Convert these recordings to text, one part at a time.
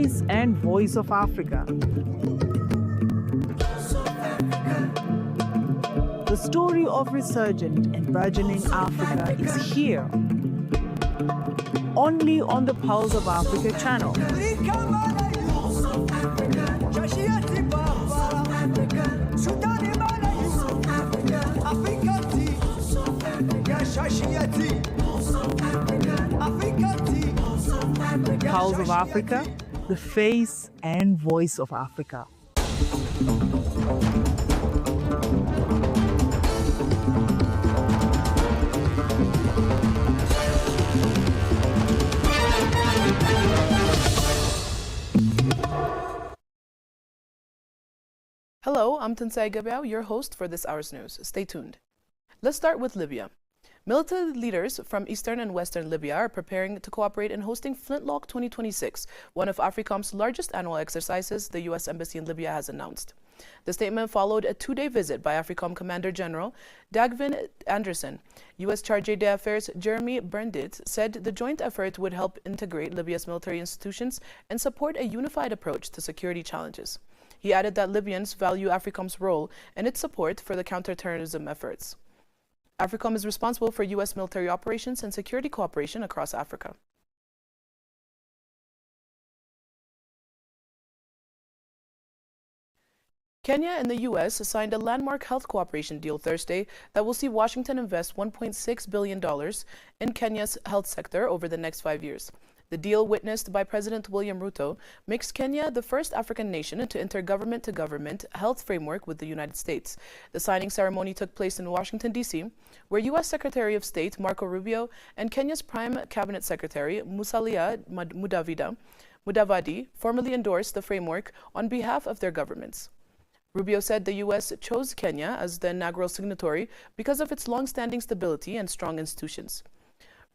face and voice of Africa. The story of resurgent and burgeoning Africa is here, only on the Pulse of Africa channel. Pulse of Africa, the face and voice of Africa. Hello, I'm Tensai Gabiao, your host for this hour's news. Stay tuned. Let's start with Libya. Military leaders from eastern and western Libya are preparing to cooperate in hosting Flintlock 2026, one of AFRICOM's largest annual exercises, the U.S. Embassy in Libya has announced. The statement followed a two-day visit by AFRICOM Commander General Dagvin Anderson. U.S. Chargé d'Affaires Jeremy Brendit said the joint effort would help integrate Libya's military institutions and support a unified approach to security challenges. He added that Libyans value AFRICOM's role and its support for the counterterrorism efforts. AFRICOM is responsible for U.S. military operations and security cooperation across Africa. Kenya and the U.S. signed a landmark health cooperation deal Thursday that will see Washington invest $1.6 billion in Kenya's health sector over the next 5 years. The deal, witnessed by President William Ruto, makes Kenya the first African nation to enter government-to-government health framework with the United States. The signing ceremony took place in Washington, D.C., where U.S. Secretary of State Marco Rubio and Kenya's Prime Cabinet Secretary Musalia Mudavadi formally endorsed the framework on behalf of their governments. Rubio said the U.S. chose Kenya as the inaugural signatory because of its long-standing stability and strong institutions.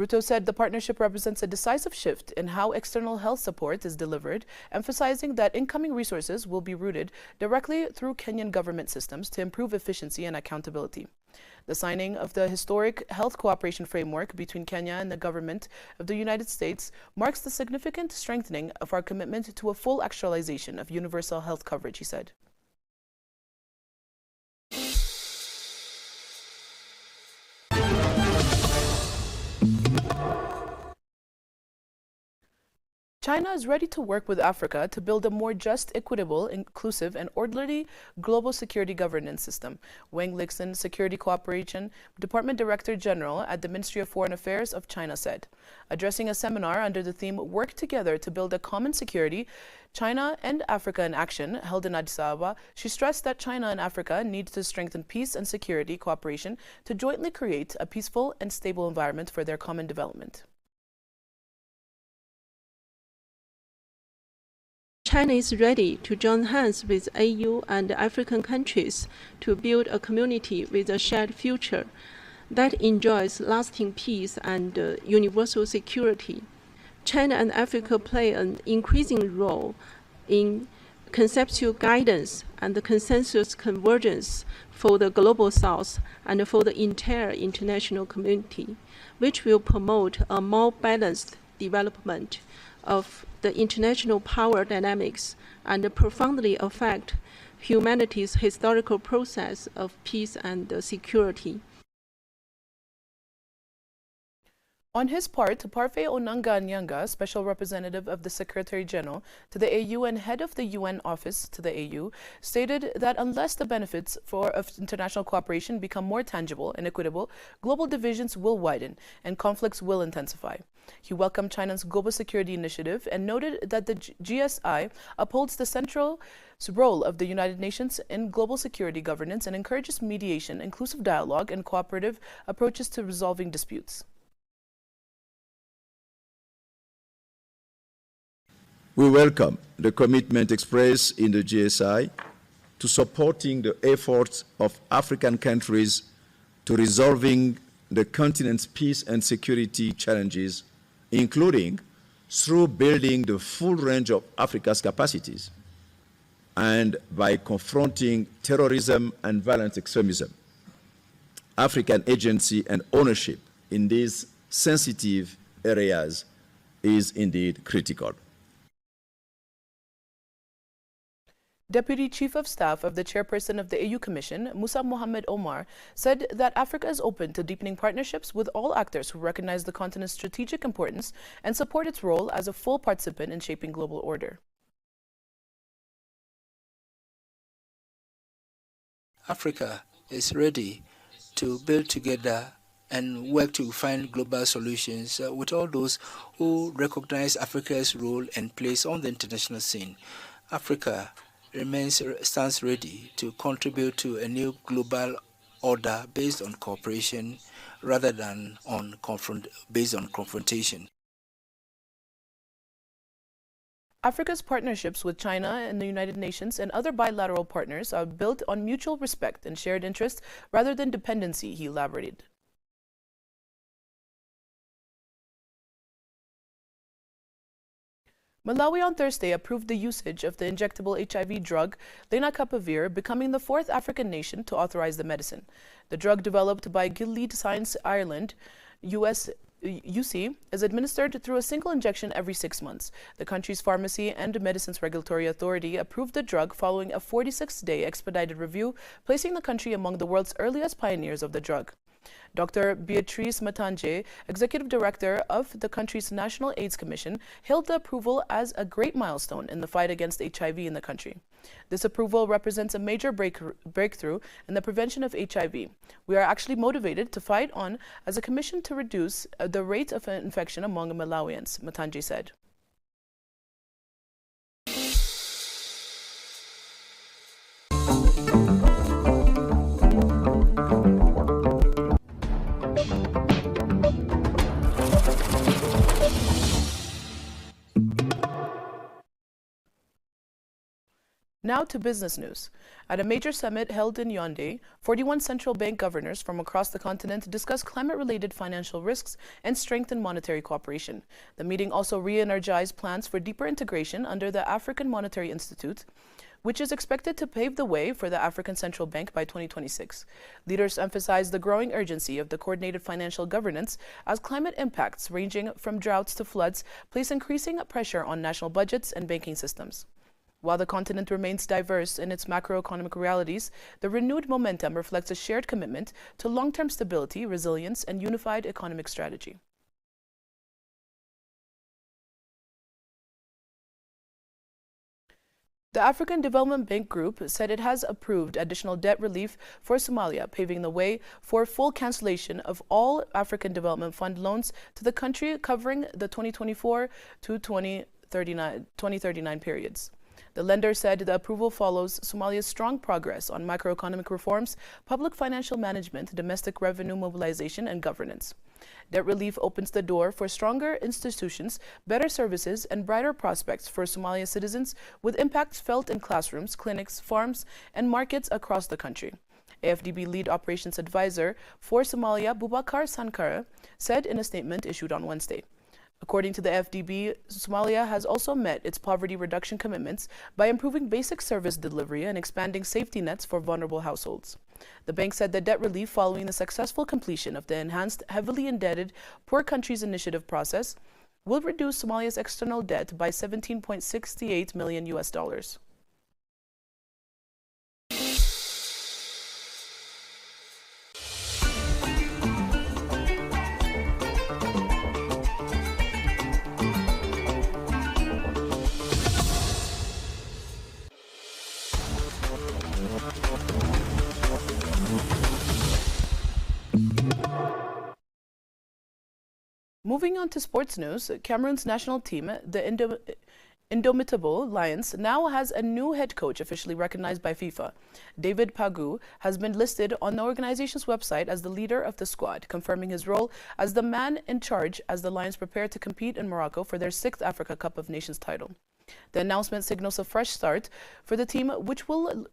Ruto said the partnership represents a decisive shift in how external health support is delivered, emphasizing that incoming resources will be routed directly through Kenyan government systems to improve efficiency and accountability. The signing of the historic health cooperation framework between Kenya and the government of the United States marks the significant strengthening of our commitment to a full actualization of universal health coverage, he said. China is ready to work with Africa to build a more just, equitable, inclusive, and orderly global security governance system, Wang Lixin, Security Cooperation Department Director General at the Ministry of Foreign Affairs of China, said. Addressing a seminar under the theme Work Together to Build a Common Security, China and Africa in Action, held in Addis Ababa, she stressed that China and Africa need to strengthen peace and security cooperation to jointly create a peaceful and stable environment for their common development. China is ready to join hands with AU and African countries to build a community with a shared future that enjoys lasting peace and universal security. China and Africa play an increasing role in conceptual guidance and consensus convergence for the global South and for the entire international community, which will promote a more balanced development of the international power dynamics and profoundly affect humanity's historical process of peace and security. On his part, Parfait Onanga-Nyanga, Special Representative of the Secretary General to the AU and head of the UN Office to the AU, stated that unless the benefits of international cooperation become more tangible and equitable, global divisions will widen and conflicts will intensify. He welcomed China's Global Security Initiative and noted that the GSI upholds the central role of the United Nations in global security governance and encourages mediation, inclusive dialogue, and cooperative approaches to resolving disputes. We welcome the commitment expressed in the GSI to supporting the efforts of African countries to resolving the continent's peace and security challenges, including through building the full range of Africa's capacities and by confronting terrorism and violent extremism. African agency and ownership in these sensitive areas is indeed critical. Deputy Chief of Staff of the Chairperson of the AU Commission, Musa Mohammed Omar, said that Africa is open to deepening partnerships with all actors who recognize the continent's strategic importance and support its role as a full participant in shaping global order. Africa is ready to build together and work to find global solutions with all those who recognize Africa's role and place on the international scene. Africa stands ready to contribute to a new global order based on cooperation rather than based on confrontation. Africa's partnerships with China and the United Nations and other bilateral partners are built on mutual respect and shared interest rather than dependency, he elaborated. Malawi on Thursday approved the usage of the injectable HIV drug lenacapavir, becoming the fourth African nation to authorize the medicine. The drug, developed by Gilead Sciences Ireland, UC, is administered through a single injection every 6 months. The country's Pharmacy and Medicines Regulatory Authority approved the drug following a 46-day expedited review, placing the country among the world's earliest pioneers of the drug. Dr. Beatrice Matanje, executive director of the country's National AIDS Commission, hailed the approval as a great milestone in the fight against HIV in the country. This approval represents a major breakthrough in the prevention of HIV. We are actually motivated to fight on as a commission to reduce the rate of infection among Malawians, Matanje said. Now to business news. At a major summit held in Yaoundé, 41 central bank governors from across the continent discussed climate-related financial risks and strengthened monetary cooperation. The meeting also re-energized plans for deeper integration under the African Monetary Institute, which is expected to pave the way for the African Central Bank by 2026. Leaders emphasized the growing urgency of the coordinated financial governance as climate impacts ranging from droughts to floods place increasing pressure on national budgets and banking systems. While the continent remains diverse in its macroeconomic realities, the renewed momentum reflects a shared commitment to long-term stability, resilience, and unified economic strategy. The African Development Bank Group said it has approved additional debt relief for Somalia, paving the way for full cancellation of all African Development Fund loans to the country covering the 2024 to 2039 periods. The lender said the approval follows Somalia's strong progress on macroeconomic reforms, public financial management, domestic revenue mobilization, and governance. Debt relief opens the door for stronger institutions, better services, and brighter prospects for Somalia citizens, with impacts felt in classrooms, clinics, farms, and markets across the country. AFDB lead operations advisor for Somalia, Boubacar Sankara, said in a statement issued on Wednesday. According to the FDB, Somalia has also met its poverty reduction commitments by improving basic service delivery and expanding safety nets for vulnerable households. The bank said that debt relief following the successful completion of the enhanced heavily indebted poor countries initiative process will reduce Somalia's external debt by $17.68 million. Moving on to sports news, Cameroon's national team, the Indomitable Lions, now has a new head coach officially recognized by FIFA. David PAGOU has been listed on the organization's website as the leader of the squad, confirming his role as the man in charge as the Lions prepare to compete in Morocco for their 6th Africa Cup of Nations title. The announcement signals a fresh start for the team, which will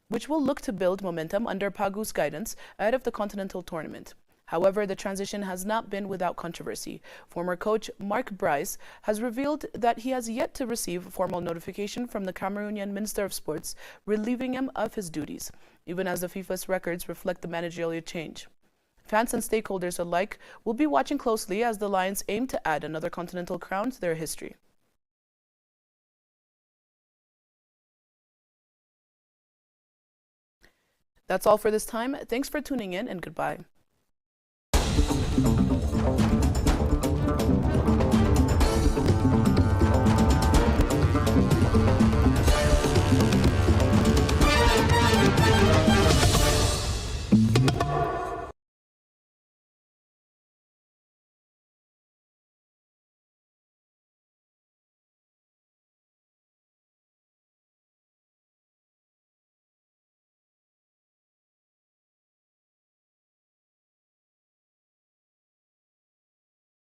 look to build momentum under PAGOU's guidance ahead of the continental tournament. However, the transition has not been without controversy. Former coach Mark Bryce has revealed that he has yet to receive formal notification from the Cameroonian Minister of Sports relieving him of his duties, even as the FIFA's records reflect the managerial change. Fans and stakeholders alike will be watching closely as the Lions aim to add another continental crown to their history. That's all for this time. Thanks for tuning in and goodbye.